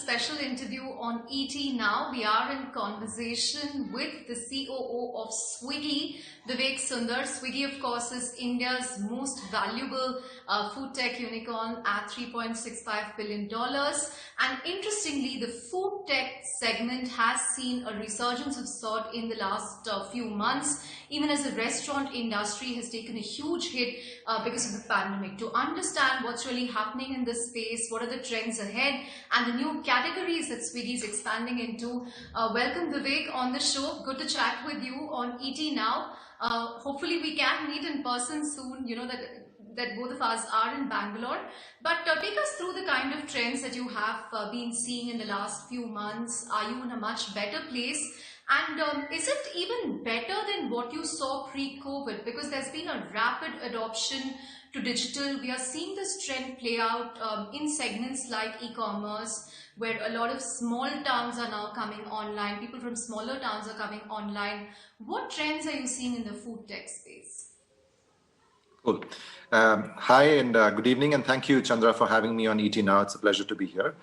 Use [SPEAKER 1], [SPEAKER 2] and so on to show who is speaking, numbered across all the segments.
[SPEAKER 1] special interview on ET Now. We are in conversation with the COO of Swiggy, Vivek Sunder. Swiggy, of course, is India's most valuable food tech unicorn at $3.65 billion. And interestingly, the food tech segment has seen a resurgence of sort in the last few months, even as the restaurant industry has taken a huge hit because of the pandemic. To understand what's really happening in this space, what are the trends ahead, and the new categories that Swiggy is expanding into, welcome Vivek on the show. Good to chat with you on ET Now. Hopefully we can meet in person soon, you know that both of us are in Bangalore. But take us through the kind of trends that you have been seeing in the last few months. Are you in a much better place? And is it even better than what you saw pre-COVID? Because there's been a rapid adoption to digital. We are seeing this trend play out in segments like e-commerce, where a lot of small towns are now coming online. People from smaller towns are coming online. What trends are you seeing in the food tech space?
[SPEAKER 2] Cool. Hi and good evening, and thank you, Chandra, for having me on ET Now. It's a pleasure to be here.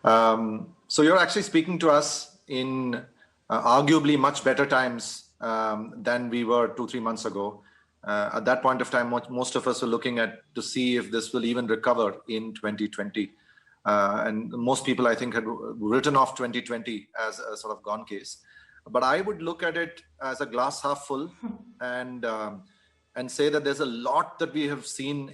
[SPEAKER 2] So you're actually speaking to us in arguably much better times than we were 2-3 months ago. At that point of time, most of us were looking at to see if this will even recover in 2020. And most people, I think, had written off 2020 as a sort of gone case. But I would look at it as a glass half full and say that there's a lot that we have seen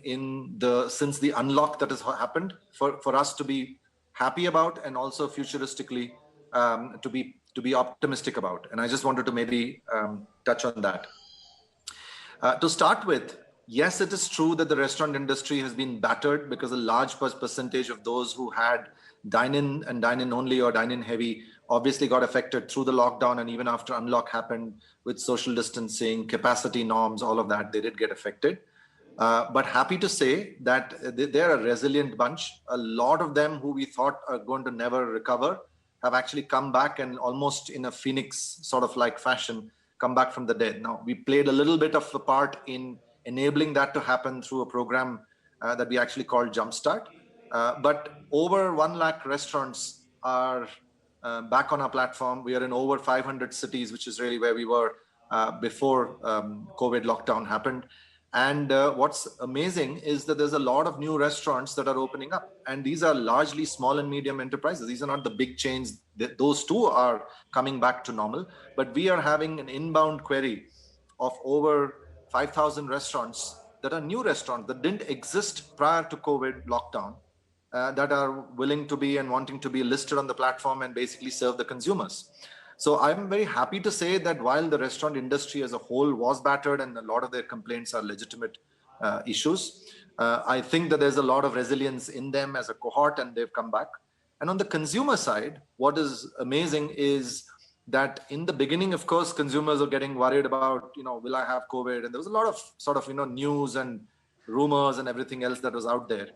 [SPEAKER 2] since the unlock that has happened for us to be happy about, and also futuristically to be optimistic about. And I just wanted to maybe touch on that. To start with, yes, it is true that the restaurant industry has been battered because a large percentage of those who had dine-in and dine-in only or dine-in heavy obviously got affected through the lockdown, and even after unlock happened with social distancing, capacity norms, all of that, they did get affected. But happy to say that they're a resilient bunch. A lot of them who we thought are going to never recover have actually come back, and almost in a phoenix sort of like fashion, come back from the dead. Now, we played a little bit of a part in enabling that to happen through a program that we actually called Jumpstart. But over 1 lakh restaurants are back on our platform. We are in over 500 cities, which is really where we were before COVID lockdown happened. And what's amazing is that there's a lot of new restaurants that are opening up. And these are largely small and medium enterprises. These are not the big chains. Those too are coming back to normal. But we are having an inbound query of over 5,000 restaurants that are new restaurants that didn't exist prior to COVID lockdown, that are willing to be and wanting to be listed on the platform and basically serve the consumers. So I'm very happy to say that while the restaurant industry as a whole was battered and a lot of their complaints are legitimate issues, I think that there's a lot of resilience in them as a cohort, and they've come back. And on the consumer side, what is amazing is that in the beginning, of course, consumers are getting worried about, will I have COVID? And there was a lot of sort of, news and rumors and everything else that was out there.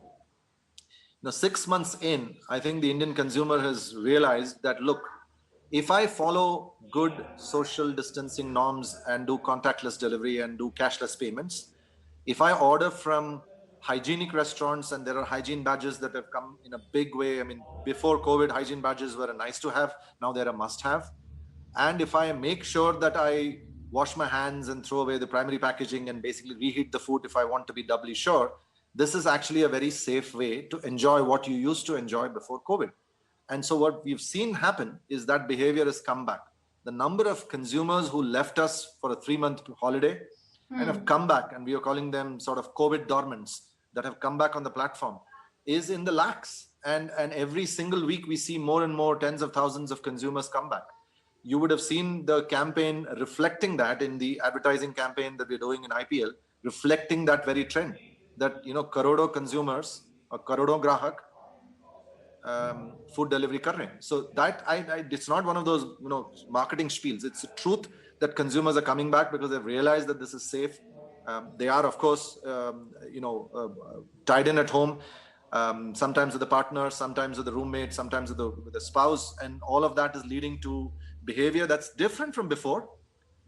[SPEAKER 2] 6 months in, I think the Indian consumer has realized that, look, if I follow good social distancing norms and do contactless delivery and do cashless payments, if I order from hygienic restaurants, and there are hygiene badges that have come in a big way. I mean, before COVID, hygiene badges were a nice to have. Now they're a must have. And if I make sure that I wash my hands and throw away the primary packaging and basically reheat the food if I want to be doubly sure, this is actually a very safe way to enjoy what you used to enjoy before COVID. And so what we've seen happen is that behavior has come back. The number of consumers who left us for a 3-month holiday and have come back, and we are calling them sort of COVID dormants that have come back on the platform, is in the lakhs. And every single week we see more and more tens of thousands of consumers come back. You would have seen the campaign reflecting that in the advertising campaign that we're doing in IPL, reflecting that very trend, that, karodo consumers or karodo grahak food delivery kar rahe hain. So that it's not one of those marketing spiels. It's the truth that consumers are coming back because they've realized that this is safe. They are, of course, tied in at home, sometimes with the partner, sometimes with the roommate, sometimes with the spouse, and all of that is leading to behavior that's different from before,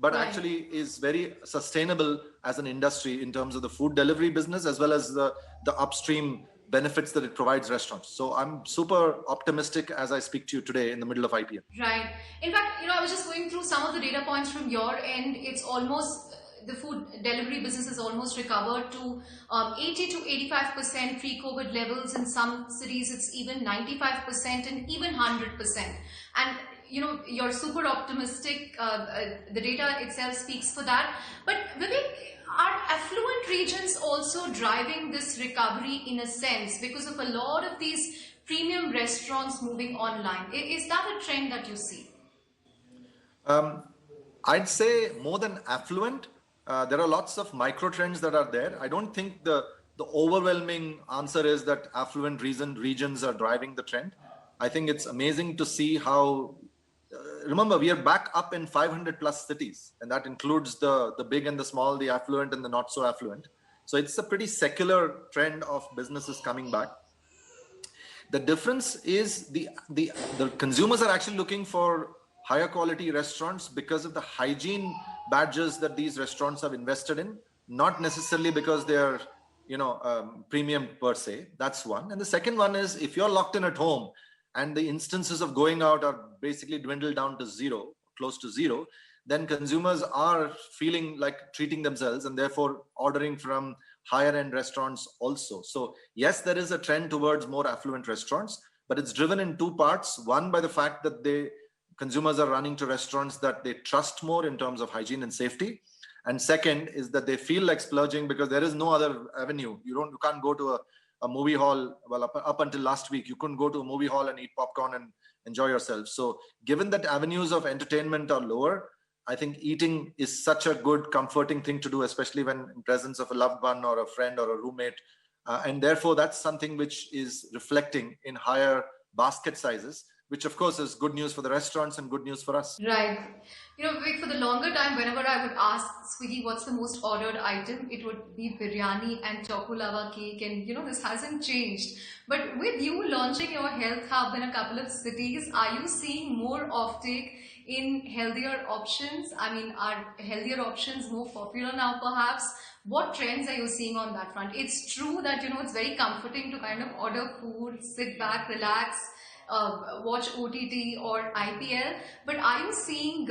[SPEAKER 2] but actually is very sustainable as an industry in terms of the food delivery business, as well as the upstream benefits that it provides restaurants. So I'm super optimistic as I speak to you today in the middle of IPL.
[SPEAKER 1] Right. In fact, I was just going through some of the data points from your end. It's almost the food delivery business has almost recovered to 80 to 85% pre-COVID levels. In some cities, it's even 95% and even 100%. And you're super optimistic. The data itself speaks for that. But Vivek, are affluent regions also driving this recovery in a sense because of a lot of these premium restaurants moving online? Is that a trend that you see?
[SPEAKER 2] I'd say more than affluent, there are lots of micro trends that are there. I don't think the overwhelming answer is that affluent regions are driving the trend. I think it's amazing to see how. Remember, we are back up in 500 plus cities, and that includes the big and the small, the affluent and the not so affluent. So it's a pretty secular trend of businesses coming back. The difference is the consumers are actually looking for higher quality restaurants because of the hygiene badges that these restaurants have invested in, not necessarily because they are premium per se. That's one. And the second one is, if you're locked in at home and the instances of going out are basically dwindled down to zero, close to zero, then consumers are feeling like treating themselves and therefore ordering from higher end restaurants also. So yes, there is a trend towards more affluent restaurants, but it's driven in two parts. One, by the fact that consumers are running to restaurants that they trust more in terms of hygiene and safety. And second is that they feel like splurging because there is no other avenue. You can't go to a movie hall. Well, up until last week, you couldn't go to a movie hall and eat popcorn and enjoy yourself. So given that avenues of entertainment are lower, I think eating is such a good, comforting thing to do, especially when in presence of a loved one or a friend or a roommate. And therefore, that's something which is reflecting in higher basket sizes, which of course is good news for the restaurants and good news for us.
[SPEAKER 1] Right. Vivek, for the longer time, whenever I would ask Swiggy what's the most ordered item, it would be biryani and choco lava cake. And this hasn't changed. But with you launching your health hub in a couple of cities, are you seeing more offtake in healthier options? I mean, are healthier options more popular now perhaps? What trends are you seeing on that front? It's true that, it's very comforting to kind of order food, sit back, relax, watch OTT or IPL, but are you seeing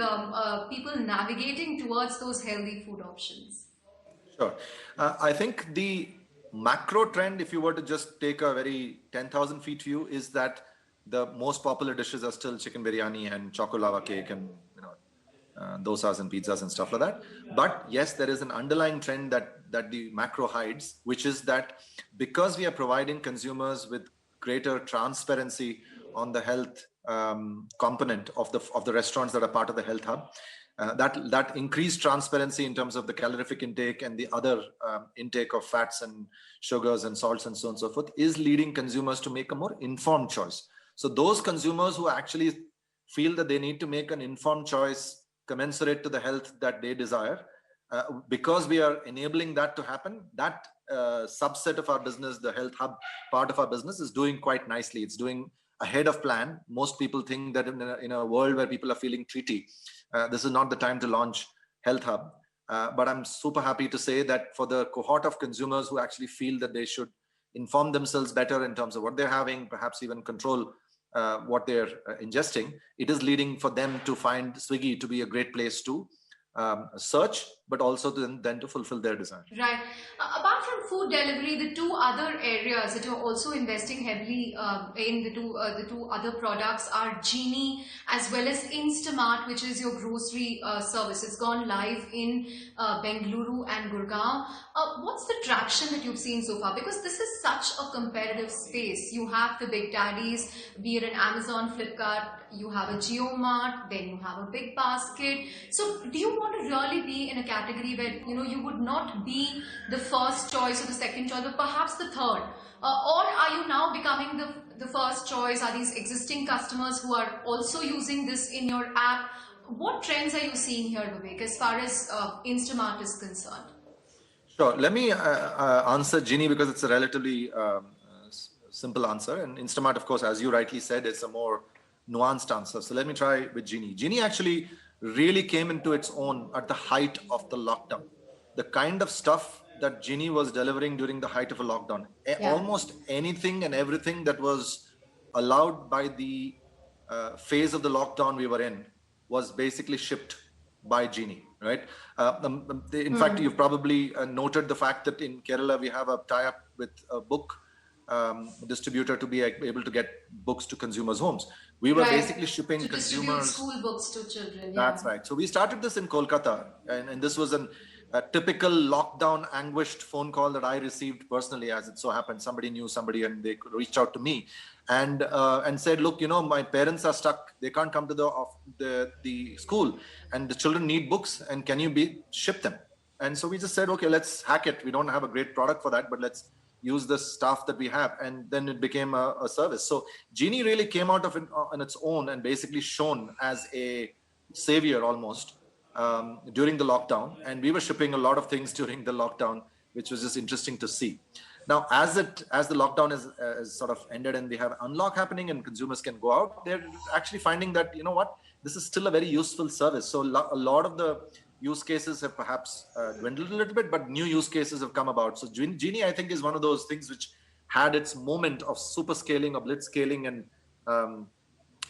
[SPEAKER 1] people navigating towards those healthy food options?
[SPEAKER 2] Sure. I think the macro trend, if you were to just take a very 10,000 feet view, is that the most popular dishes are still chicken biryani and choco lava cake and dosas and pizzas and stuff like that. But yes, there is an underlying trend that the macro hides, which is that because we are providing consumers with greater transparency on the health component of the restaurants that are part of the health hub, that increased transparency in terms of the calorific intake and the other intake of fats and sugars and salts and so on and so forth is leading consumers to make a more informed choice. So those consumers who actually feel that they need to make an informed choice commensurate to the health that they desire, because we are enabling that to happen, that subset of our business, the health hub part of our business, is doing quite nicely. It's doing ahead of plan. Most people think that in a world where people are feeling treaty, this is not the time to launch health hub. But I'm super happy to say that for the cohort of consumers who actually feel that they should inform themselves better in terms of what they're having, perhaps even control what they're ingesting, it is leading for them to find Swiggy to be a great place to search, but also then to fulfill their desire.
[SPEAKER 1] Right. Apart from food delivery, the two other areas that you're also investing heavily in, the two other products are Genie as well as Instamart, which is your grocery service. It's gone live in Bengaluru and Gurgaon. What's the traction that you've seen so far? Because this is such a competitive space. You have the big daddies, be it an Amazon, Flipkart, you have a JioMart, then you have a big basket. So do you want to really be in a category where you would not be the first choice or the second choice, but perhaps the third? Or are you now becoming the first choice? Are these existing customers who are also using this in your app? What trends are you seeing here, Vivek, as far as Instamart is concerned?
[SPEAKER 2] Sure. Let me answer Genie because it's a relatively simple answer. And Instamart, of course, as you rightly said, it's a more nuanced answer. So let me try with Genie. Genie actually really came into its own at the height of the lockdown. The kind of stuff that Genie was delivering during the height of a lockdown. Almost anything and everything that was allowed by the phase of the lockdown we were in was basically shipped by Genie, right? In fact, you've probably noted the fact that in Kerala we have a tie-up with a book distributor to be able to get books to consumers' homes. We were basically shipping
[SPEAKER 1] to
[SPEAKER 2] consumers
[SPEAKER 1] school books to children.
[SPEAKER 2] That's right. So we started this in Kolkata, and this was a typical lockdown anguished phone call that I received personally, as it so happened. Somebody knew somebody, and they reached out to me and said, "Look, my parents are stuck. They can't come to the school, and the children need books. And can you ship them?" And so we just said, "Okay, let's hack it. We don't have a great product for that, but let's use the staff that we have." And then it became a service. So Genie really came out of it on its own and basically shone as a savior almost during the lockdown. And we were shipping a lot of things during the lockdown, which was just interesting to see. Now, as the lockdown is sort of ended and we have unlock happening and consumers can go out, they're actually finding that, this is still a very useful service. So a lot of the use cases have perhaps dwindled a little bit, but new use cases have come about. So Genie, I think, is one of those things which had its moment of super scaling, of blitz scaling, and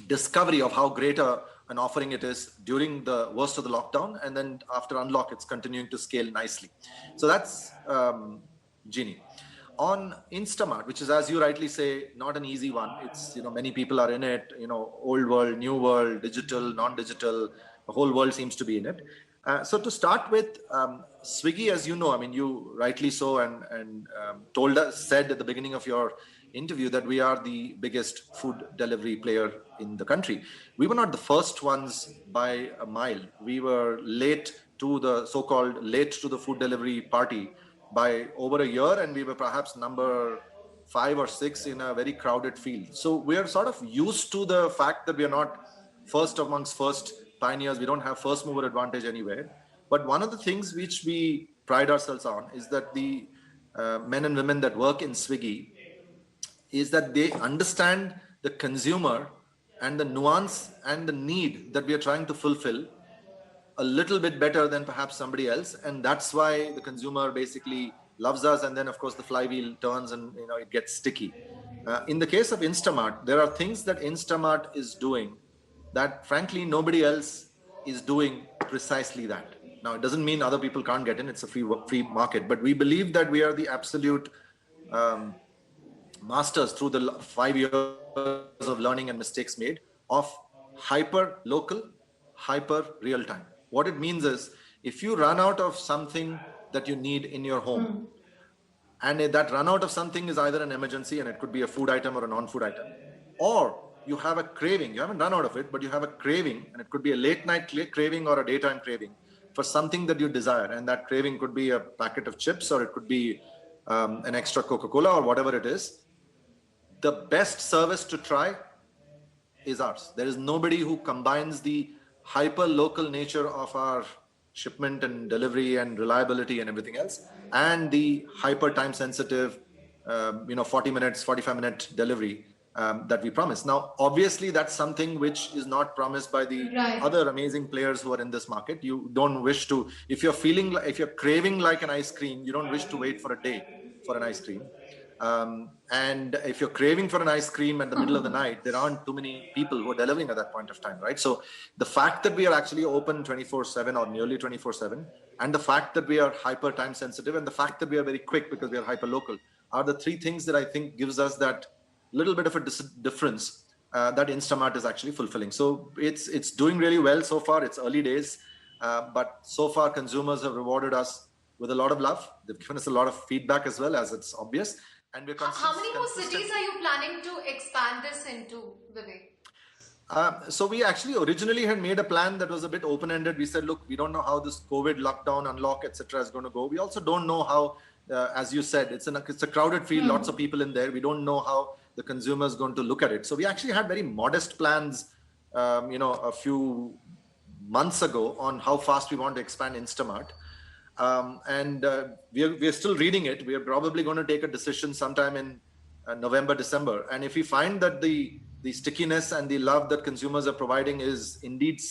[SPEAKER 2] discovery of how great an offering it is during the worst of the lockdown. And then after unlock, it's continuing to scale nicely. So that's Genie. On Instamart, which is, as you rightly say, not an easy one. It's, many people are in it, old world, new world, digital, non-digital, the whole world seems to be in it. So to start with, Swiggy, as you know, I mean, you rightly so and said at the beginning of your interview that we are the biggest food delivery player in the country. We were not the first ones by a mile. We were late to the so-called late to the food delivery party by over a year, and we were perhaps number 5 or 6 in a very crowded field. So we are sort of used to the fact that we are not first amongst first pioneers. We don't have first mover advantage anywhere. But one of the things which we pride ourselves on is that the men and women that work in Swiggy is that they understand the consumer and the nuance and the need that we are trying to fulfill a little bit better than perhaps somebody else. And that's why the consumer basically loves us. And then, of course, the flywheel turns and it gets sticky. In the case of Instamart, there are things that Instamart is doing that, frankly, nobody else is doing precisely that. Now, it doesn't mean other people can't get in. It's a free market. But we believe that we are the absolute masters through the 5 years of learning and mistakes made of hyper local, hyper real time. What it means is, if you run out of something that you need in your home, and that run out of something is either an emergency, and it could be a food item or a non-food item, or you have a craving, you haven't run out of it, but you have a craving, and it could be a late night craving or a daytime craving for something that you desire. And that craving could be a packet of chips, or it could be an extra Coca-Cola, or whatever it is. The best service to try is ours. There is nobody who combines the hyper local nature of our shipment and delivery and reliability and everything else, and the hyper time sensitive 40 minutes 45-minute delivery that we promise. Now, obviously, that's something which is not promised by the other amazing players who are in this market. You don't wish to, if you're craving like an ice cream, you don't wish to wait for a day for an ice cream. And if you're craving for an ice cream at the middle of the night, there aren't too many people who are delivering at that point of time, right? So the fact that we are actually open 24/7 or nearly 24/7, and the fact that we are hyper time sensitive, and the fact that we are very quick because we are hyper local, are the three things that I think gives us that little bit of a difference that Instamart is actually fulfilling. So it's doing really well so far. It's early days, but so far consumers have rewarded us with a lot of love. They've given us a lot of feedback as well, as it's obvious. And we're
[SPEAKER 1] how many more cities are you planning to expand this into, Vivek?
[SPEAKER 2] So we actually originally had made a plan that was a bit open-ended. We said, look, we don't know how this COVID lockdown, unlock, etc. is going to go. We also don't know how, as you said, it's a crowded field, lots of people in there. We don't know how the consumer is going to look at it. So we actually had very modest plans, a few months ago on how fast we want to expand Instamart. We are still reading it. We are probably going to take a decision sometime in November, December. And if we find that the stickiness and the love that consumers are providing is indeed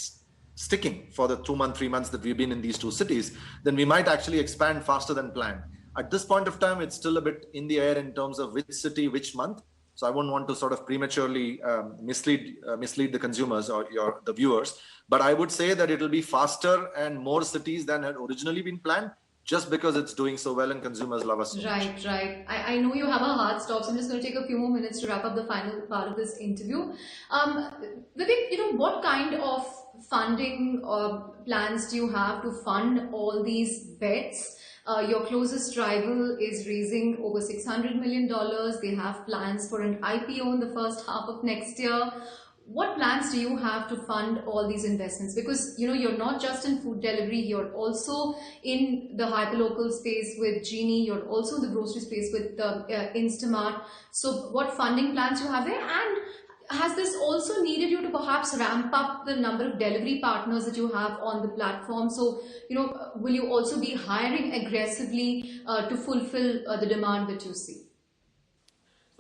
[SPEAKER 2] sticking for the 2 months, 3 months that we've been in these two cities, then we might actually expand faster than planned. At this point of time, it's still a bit in the air in terms of which city, which month. So I wouldn't want to sort of prematurely mislead the consumers or the viewers. But I would say that it will be faster and more cities than had originally been planned, just because it's doing so well and consumers love us so much.
[SPEAKER 1] Right. I know you have a hard stop, so I'm just going to take a few more minutes to wrap up the final part of this interview. Vivek, what kind of funding plans do you have to fund all these bets? Your closest rival is raising over $600 million. They have plans for an IPO in the first half of next year. What plans do you have to fund all these investments? Because you're not just in food delivery, you're also in the hyperlocal space with Genie, you're also in the grocery space with Instamart. So what funding plans you have there? And has this also needed you to perhaps ramp up the number of delivery partners that you have on the platform? So, will you also be hiring aggressively to fulfill the demand that you see?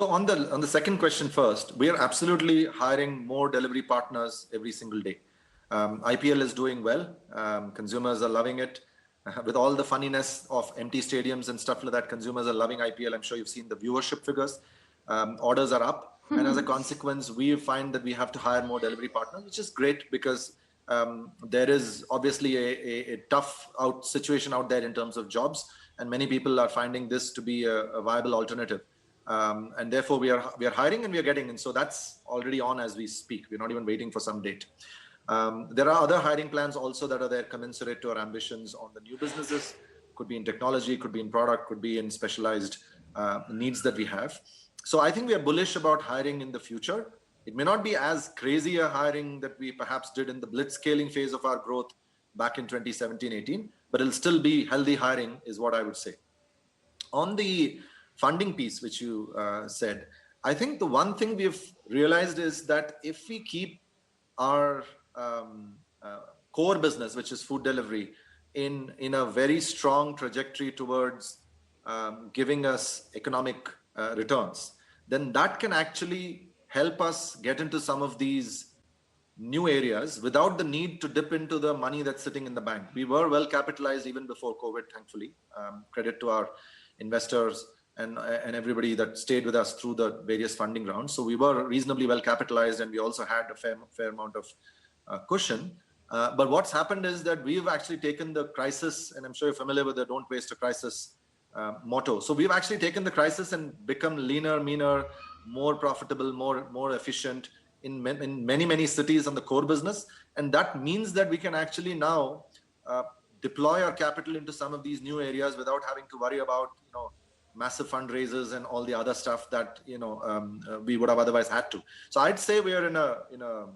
[SPEAKER 2] So on the second question first, we are absolutely hiring more delivery partners every single day. IPL is doing well. Consumers are loving it. With all the funniness of empty stadiums and stuff like that, consumers are loving IPL. I'm sure you've seen the viewership figures. Orders are up. And as a consequence, we find that we have to hire more delivery partners, which is great because there is obviously a tough situation out there in terms of jobs. And many people are finding this to be a viable alternative. And therefore we are hiring and we are getting in. So that's already on as we speak. We're not even waiting for some date. There are other hiring plans also that are there commensurate to our ambitions on the new businesses. Could be in technology, could be in product, could be in specialized needs that we have. So I think we are bullish about hiring in the future. It may not be as crazy a hiring that we perhaps did in the blitz scaling phase of our growth back in 2017-18, but it'll still be healthy hiring is what I would say. On the funding piece, which you said, I think the one thing we've realized is that if we keep our core business, which is food delivery, in a very strong trajectory towards giving us economic returns, then that can actually help us get into some of these new areas without the need to dip into the money that's sitting in the bank. We were well capitalized even before COVID, thankfully. Credit to our investors and everybody that stayed with us through the various funding rounds. So we were reasonably well capitalized and we also had a fair amount of cushion. But what's happened is that we've actually taken the crisis, and I'm sure you're familiar with the don't waste a crisis motto. So we've actually taken the crisis and become leaner, meaner, more profitable, more efficient in many cities on the core business. And that means that we can actually now deploy our capital into some of these new areas without having to worry about, massive fundraisers and all the other stuff that, we would have otherwise had to. So I'd say we are in a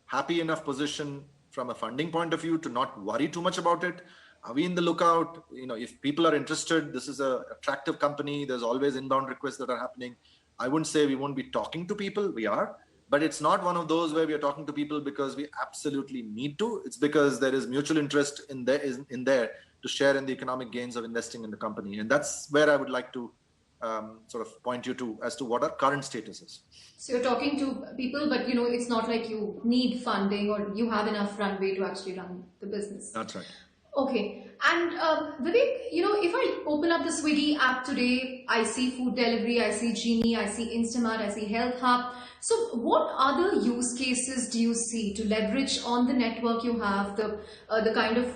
[SPEAKER 2] happy enough position from a funding point of view to not worry too much about it. Are we in the lookout? If people are interested, this is an attractive company. There's always inbound requests that are happening. I wouldn't say we won't be talking to people. We are, but it's not one of those where we are talking to people because we absolutely need to. It's because there is mutual interest in there to share in the economic gains of investing in the company. And that's where I would like to sort of point you to as to what our current status is.
[SPEAKER 1] So you're talking to people, but it's not like you need funding or you have enough runway to actually run the business.
[SPEAKER 2] That's right.
[SPEAKER 1] Okay. And Vivek, if I open up the Swiggy app today, I see food delivery, I see Genie, I see Instamart, I see Health Hub. So what other use cases do you see to leverage on the network you have, the kind of,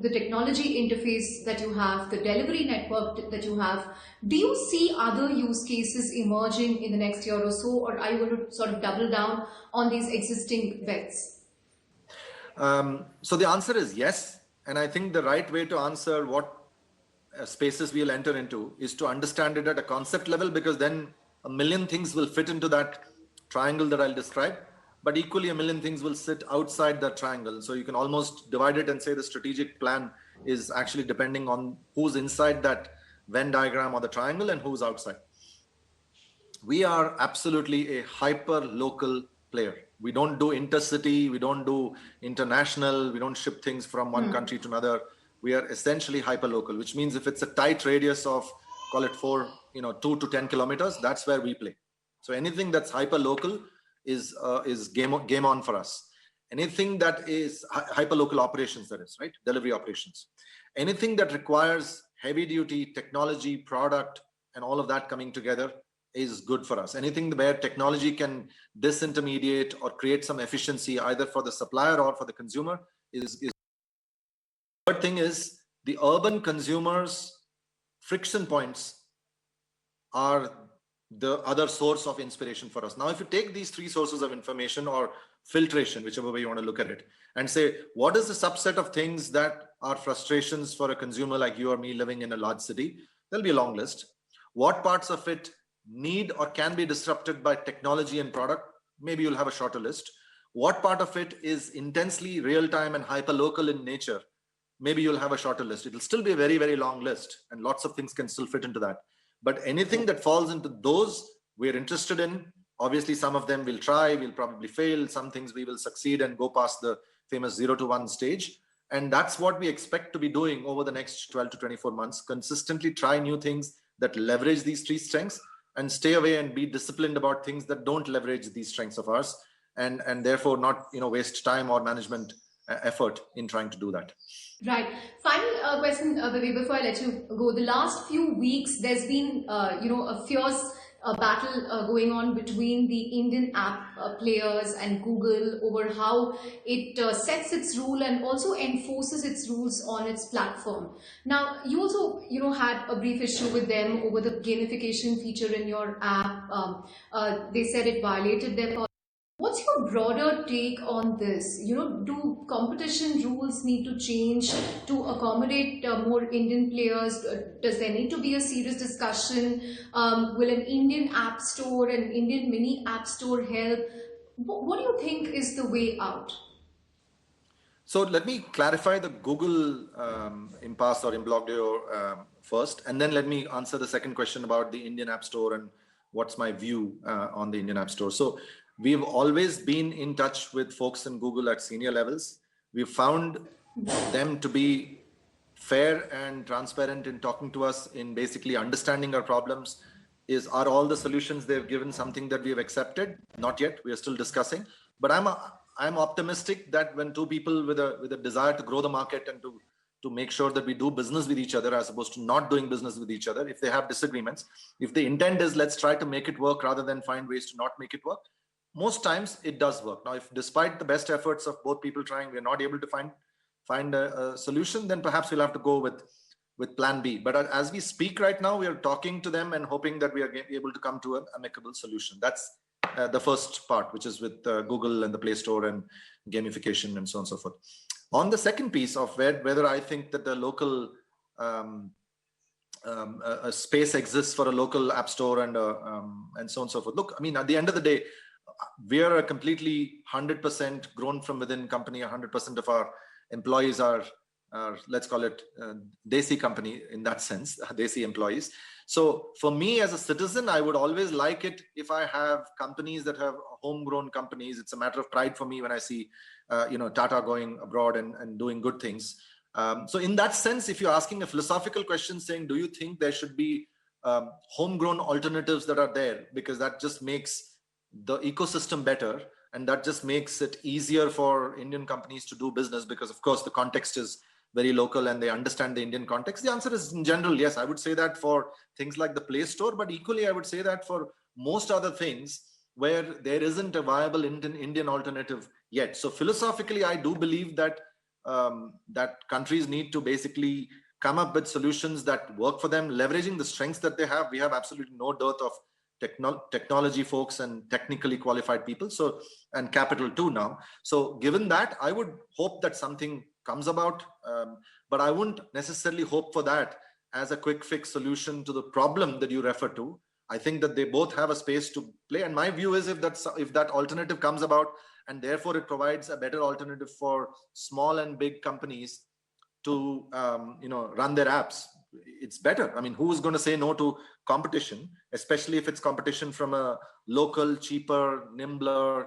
[SPEAKER 1] the technology interface that you have, the delivery network that you have? Do you see other use cases emerging in the next year or so, or are you going to sort of double down on these existing bets?
[SPEAKER 2] So the answer is yes. And I think the right way to answer what spaces we'll enter into is to understand it at a concept level, because then a million things will fit into that triangle that I'll describe, but equally a million things will sit outside that triangle. So you can almost divide it and say the strategic plan is actually depending on who's inside that Venn diagram or the triangle and who's outside. We are absolutely a hyper local player. We don't do intercity, we don't do international, we don't ship things from one country to another. We are essentially hyper local, which means if it's a tight radius of, call it 2 to 10 kilometers, that's where we play. So anything that's hyper local is game on for us. anything that is hyper-local operations, that is, right? Delivery operations. Anything that requires heavy-duty technology, product, and all of that coming together is good for us. Anything where technology can disintermediate or create some efficiency either for the supplier or for the consumer is. Third thing is the urban consumers' friction points are the other source of inspiration for us. Now, if you take these three sources of information or filtration, whichever way you want to look at it, and say, what is the subset of things that are frustrations for a consumer like you or me living in a large city? There'll be a long list. What parts of it need or can be disrupted by technology and product? Maybe you'll have a shorter list. What part of it is intensely real-time and hyper-local in nature? Maybe you'll have a shorter list. It'll still be a very, very long list, and lots of things can still fit into that. But anything that falls into those, we're interested in. Obviously, some of them we'll try, we'll probably fail. Some things we will succeed and go past the famous 0 to 1 stage. And that's what we expect to be doing over the next 12 to 24 months. Consistently try new things that leverage these three strengths, and stay away and be disciplined about things that don't leverage these strengths of ours, and therefore not waste time or management effort in trying to do that.
[SPEAKER 1] Right. Final question, Vivek, before I let you go. The last few weeks, there's been, a fierce battle going on between the Indian app players and Google over how it sets its rule and also enforces its rules on its platform. Now, you also, had a brief issue with them over the gamification feature in your app. They said it violated their policy. What's your broader take on this? Do competition rules need to change to accommodate more Indian players? Does there need to be a serious discussion? Will an Indian app store, an Indian mini app store help? What do you think is the way out?
[SPEAKER 2] So let me clarify the Google impasse or imbroglio first, and then let me answer the second question about the Indian App Store and what's my view on the Indian App Store. So we've always been in touch with folks in Google at senior levels. We've found them to be fair and transparent in talking to us, in basically understanding our problems. Are all the solutions they've given something that we have accepted? Not yet. We are still discussing. But I'm optimistic that when two people with a desire to grow the market and to make sure that we do business with each other as opposed to not doing business with each other, if they have disagreements, if the intent is let's try to make it work rather than find ways to not make it work, most times it does work. Now, if despite the best efforts of both people trying, we're not able to find a solution, then perhaps we'll have to go with plan B. But as we speak right now, we are talking to them and hoping that we are able to come to an amicable solution. That's the first part, which is with Google and the Play Store and gamification and so on and so forth. On the second piece of whether I think that the local a space exists for a local app store and so on and so forth. Look, I mean, at the end of the day, we are a completely 100% grown from within company. 100% of our employees are let's call it Desi company in that sense, Desi employees. So for me as a citizen, I would always like it if I have companies that have homegrown companies. It's a matter of pride for me when I see, Tata going abroad and doing good things. So in that sense, if you're asking a philosophical question saying, do you think there should be homegrown alternatives that are there? Because that just makes the ecosystem better. And that just makes it easier for Indian companies to do business because, of course, the context is very local and they understand the Indian context. The answer is in general, yes. I would say that for things like the Play Store, but equally, I would say that for most other things where there isn't a viable Indian alternative yet. So philosophically, I do believe that that countries need to basically come up with solutions that work for them, leveraging the strengths that they have. We have absolutely no dearth of technology folks and technically qualified people, so, and capital too now. So given that, I would hope that something comes about, but I wouldn't necessarily hope for that as a quick fix solution to the problem that you refer to. I think that they both have a space to play, and my view is if that alternative comes about and therefore it provides a better alternative for small and big companies to run their apps, it's better. I mean, who is going to say no to competition, especially if it's competition from a local, cheaper, nimbler,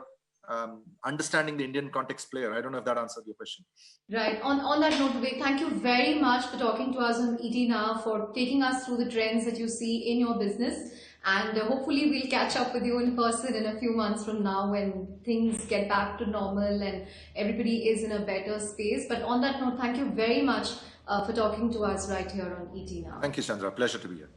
[SPEAKER 2] understanding the Indian context player? I don't know if that answered your question.
[SPEAKER 1] Right. On that note, Vivek, thank you very much for talking to us on ET Now, for taking us through the trends that you see in your business. And hopefully we'll catch up with you in person in a few months from now when things get back to normal and everybody is in a better space. But on that note, thank you very much for talking to us right here on ET Now.
[SPEAKER 2] Thank you, Chandra. Pleasure to be here.